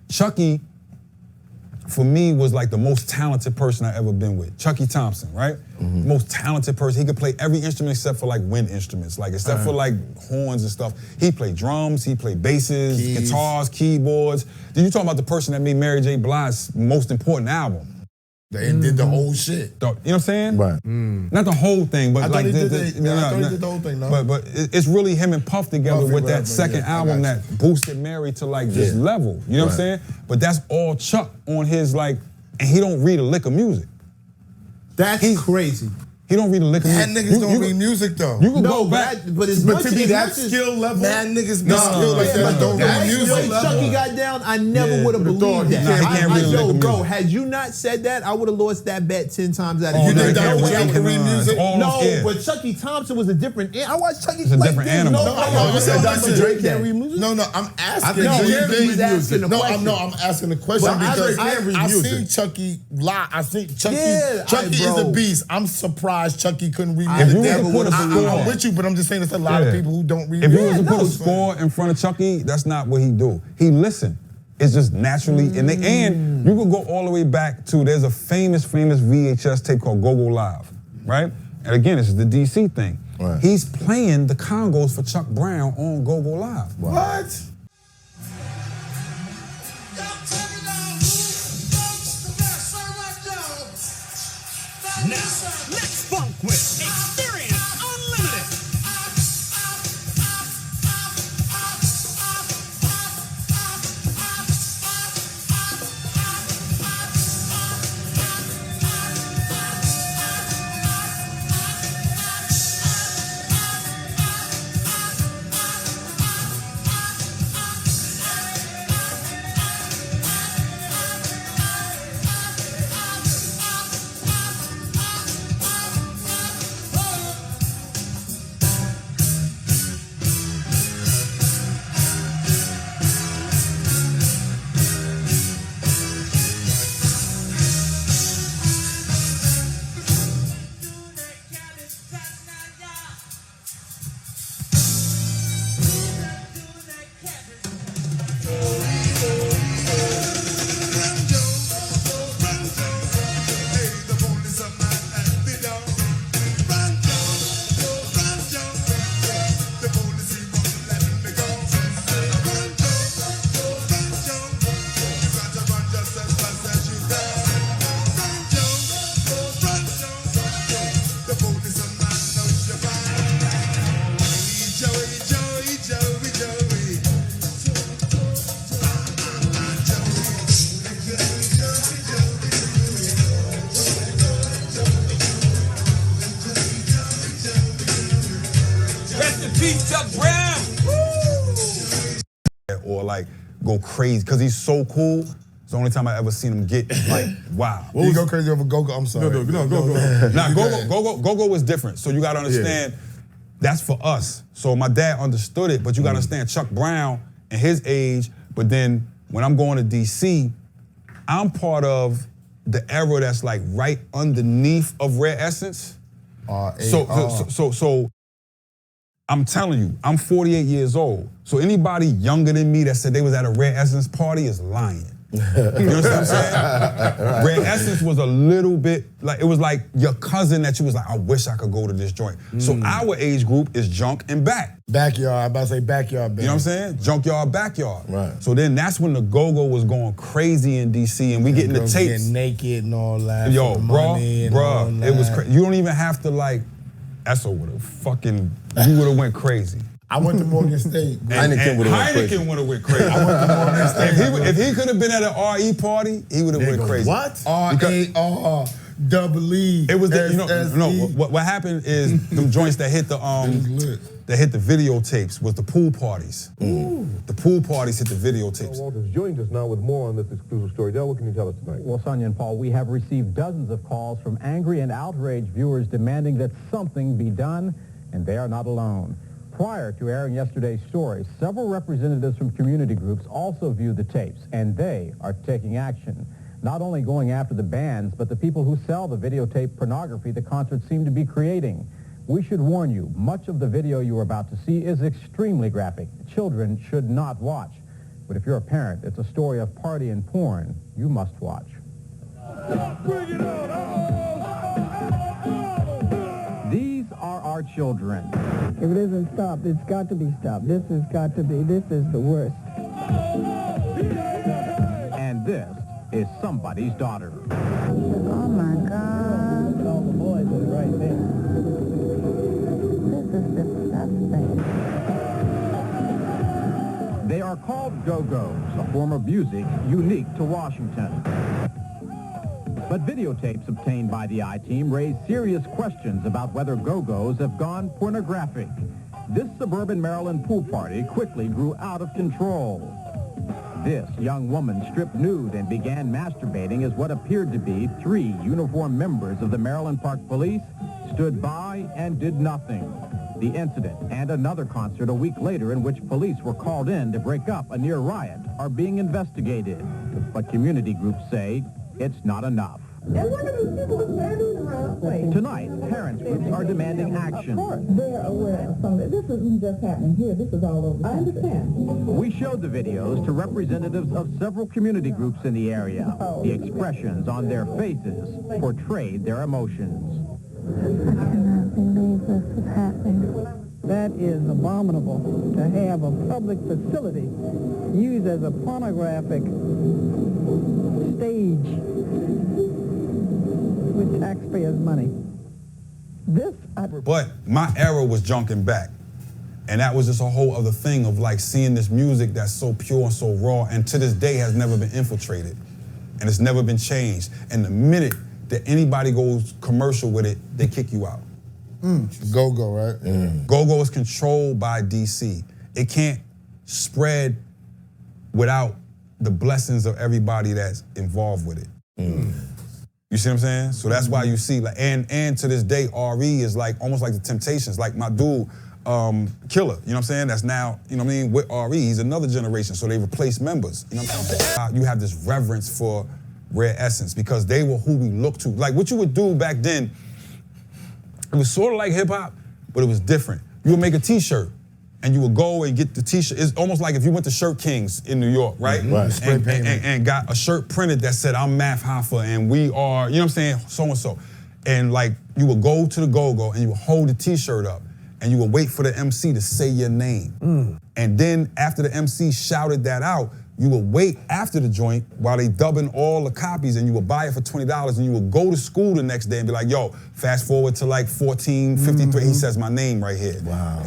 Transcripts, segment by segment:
Chucky, for me, was like the most talented person I ever been with. Chucky Thompson, right? Most talented person. He could play every instrument except for like wind instruments, like except for like horns and stuff. He played drums, he played basses, guitars, keyboards. Then you talking about the person that made Mary J. Blige's most important album. They did the whole shit. You know what I'm saying? Right. Not the whole thing, but I like thought he did the whole thing, no? But it's really him and Puff together with that second album that boosted Mary to like this level. You know what I'm saying? But that's all Chuck on his like, and he don't read a lick of music. That's crazy. He don't read a lick of music. Mad niggas don't read music though. You can go back. But as much to be as that much as skill level, mad niggas be skilled like that don't read music. The way Chucky got down, I never would have believed that. Yo, bro, had you not said that, I would have lost that bet 10 times out of 10. You think that Chucky can read music? No, but Chucky Thompson was a different. I watched Chucky. It's a different animal. You said Dr. Dre can't read music. No, I'm asking. He's asking the question. No, I'm asking the question because I seen Chucky lie. I think Chucky is a beast. I'm surprised Chucky couldn't read music. I'm with you, but I'm just saying there's a lot of people who don't read music. If you was to put a score in front of Chucky, that's not what he do. He listen. It's just naturally, and you could go all the way back to, there's a famous VHS tape called Go Go Live, right? And again, this is the DC thing. Right. He's playing the congos for Chuck Brown on Go Go Live. Wow. What? Now, let's funk with Experience Unlimited. Or like go crazy, because he's so cool. It's the only time I ever seen him get like, wow. You go crazy over Go-Go, I'm sorry. Go. Nah, Go-Go was different. So you gotta understand, that's for us. So my dad understood it, but you gotta understand Chuck Brown and his age, but then when I'm going to DC, I'm part of the era that's like right underneath of Rare Essence. So I'm telling you, I'm 48 years old. So anybody younger than me that said they was at a Rare Essence party is lying. You know what I'm saying? Rare Essence was a little bit, like, it was like your cousin that you was like, I wish I could go to this joint. So our age group is junk and back. Backyard, I'm about to say backyard, baby. You know what I'm saying? Junkyard, backyard. Right. So then that's when the go-go was going crazy in DC, and we getting the tapes. Getting naked and all that. Yo, bruh, it was crazy. You don't even have to like, Esso would have fucking, you would have went crazy. I went to Morgan State. Heineken would have went crazy. I went to Morgan State. If he could have been at an RE party, he would have went crazy. What? R-A-R. Double E. It was what happened is them joints that hit the videotapes was the pool parties. The pool parties hit the videotapes. Walter's joined us now with more on this exclusive story. Del, what can you tell us tonight? Well, Sonia and Paul, we have received dozens of calls from angry and outraged viewers demanding that something be done, and they are not alone. Prior to airing yesterday's story, several representatives from community groups also viewed the tapes, and they are taking action. Not only going after the bands, but the people who sell the videotape pornography the concerts seem to be creating. We should warn you, much of the video you are about to see is extremely graphic. Children should not watch. But if you're a parent, it's a story of party and porn you must watch. Bring it on! These are our children. If it isn't stopped, it's got to be stopped. This is the worst. And this is somebody's daughter. Oh my God. All the boys are right there. This is disgusting. They are called go-go's, a form of music unique to Washington. But videotapes obtained by the I-Team raise serious questions about whether go-go's have gone pornographic. This suburban Maryland pool party quickly grew out of control. This young woman stripped nude and began masturbating as what appeared to be 3 uniformed members of the Maryland Park Police stood by and did nothing. The incident and another concert a week later in which police were called in to break up a near riot are being investigated. But community groups say it's not enough. And look at these people standing around. Wait. Tonight, parents groups are demanding action. Of course, they're aware of something. This isn't just happening here. This is all over the country. I understand. We showed the videos to representatives of several community groups in the area. The expressions on their faces portrayed their emotions. I cannot believe this is happening. That is abominable to have a public facility used as a pornographic stage with taxpayers' money. But my era was junking back. And that was just a whole other thing of like seeing this music that's so pure and so raw and to this day has never been infiltrated. And it's never been changed. And the minute that anybody goes commercial with it, they kick you out. Go-go, right? Go-go is controlled by DC. It can't spread without the blessings of everybody that's involved with it. You see what I'm saying? So that's why you see, like, and to this day, RE is like almost like the Temptations. Like my dude, Killer, you know what I'm saying? That's now, you know what I mean, with RE, he's another generation, so they replace members. You know what I'm saying? You have this reverence for Rare Essence because they were who we looked to. Like what you would do back then, it was sort of like hip hop, but it was different. You would make a t-shirt and you would go and get the t-shirt. It's almost like if you went to Shirt Kings in New York, right? Right. And got a shirt printed that said, I'm Math Hoffa and we are, you know what I'm saying, so-and-so. And like, you would go to the go-go and you would hold the t-shirt up and you would wait for the MC to say your name. And then after the MC shouted that out, you would wait after the joint while they dubbing all the copies and you would buy it for $20 and you would go to school the next day and be like, yo, fast forward to like 1453, he says my name right here. Wow.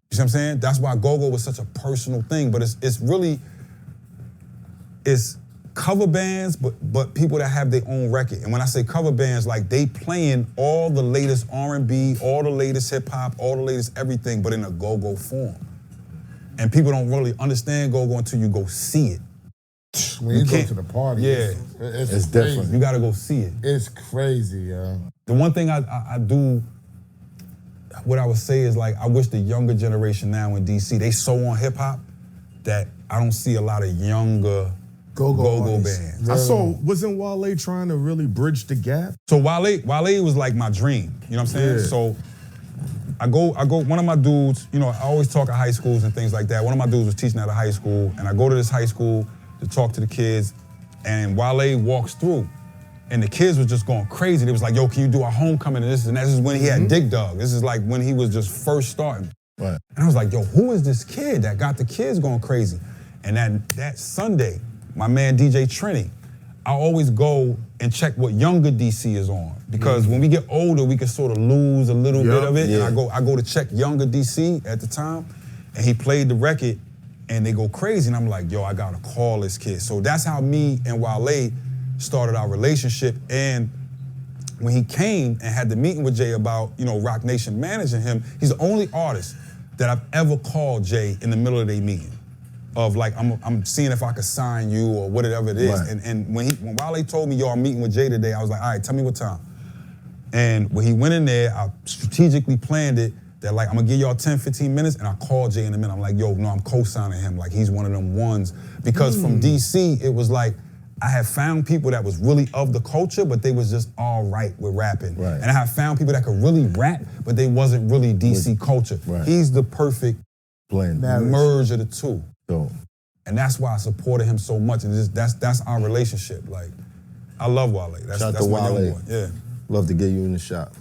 You see what I'm saying? That's why go-go was such a personal thing, but it's really cover bands, but people that have their own record. And when I say cover bands, like they playing all the latest R&B, all the latest hip hop, all the latest everything, but in a go-go form. And people don't really understand go-go until you go see it. When you go to the party, it's different. You gotta go see it. It's crazy, yo. The one thing I do, what I would say is like, I wish the younger generation now in DC, they so on hip hop that I don't see a lot of younger Go-Go band. I saw, wasn't Wale trying to really bridge the gap? So Wale was like my dream. You know what I'm saying? Yeah. So I go, one of my dudes, you know, I always talk at high schools and things like that. One of my dudes was teaching at a high school, and I go to this high school to talk to the kids, and Wale walks through, and the kids was just going crazy. They was like, yo, can you do our homecoming and this and that? This is when he had Dig Dug. This is like when he was just first starting. Right. And I was like, yo, who is this kid that got the kids going crazy? And that Sunday, my man DJ Trini, I always go and check what younger DC is on. Because when we get older, we can sort of lose a little bit of it. And I go to check younger DC at the time, and he played the record, and they go crazy. And I'm like, yo, I gotta call this kid. So that's how me and Wale started our relationship. And when he came and had the meeting with Jay about, you know, Rock Nation managing him, he's the only artist that I've ever called Jay in the middle of their meeting. Of like, I'm seeing if I could sign you or whatever it is. Right. And when Wale told me, yo, I'm meeting with Jay today, I was like, all right, tell me what time. And when he went in there, I strategically planned it that like, I'm gonna give y'all 10, 15 minutes, and I called Jay in a minute. I'm like, yo, no, I'm co-signing him. Like, he's one of them ones. Because from DC, it was like, I had found people that was really of the culture, but they was just all right with rapping. Right. And I had found people that could really rap, but they wasn't really DC culture. Right. He's the perfect Blend. merge of the two. So. And that's why I supported him so much. And that's our relationship. Like, I love Wale. That's Shout out to my Wale. young boy. Yeah. Love to get you in the shop.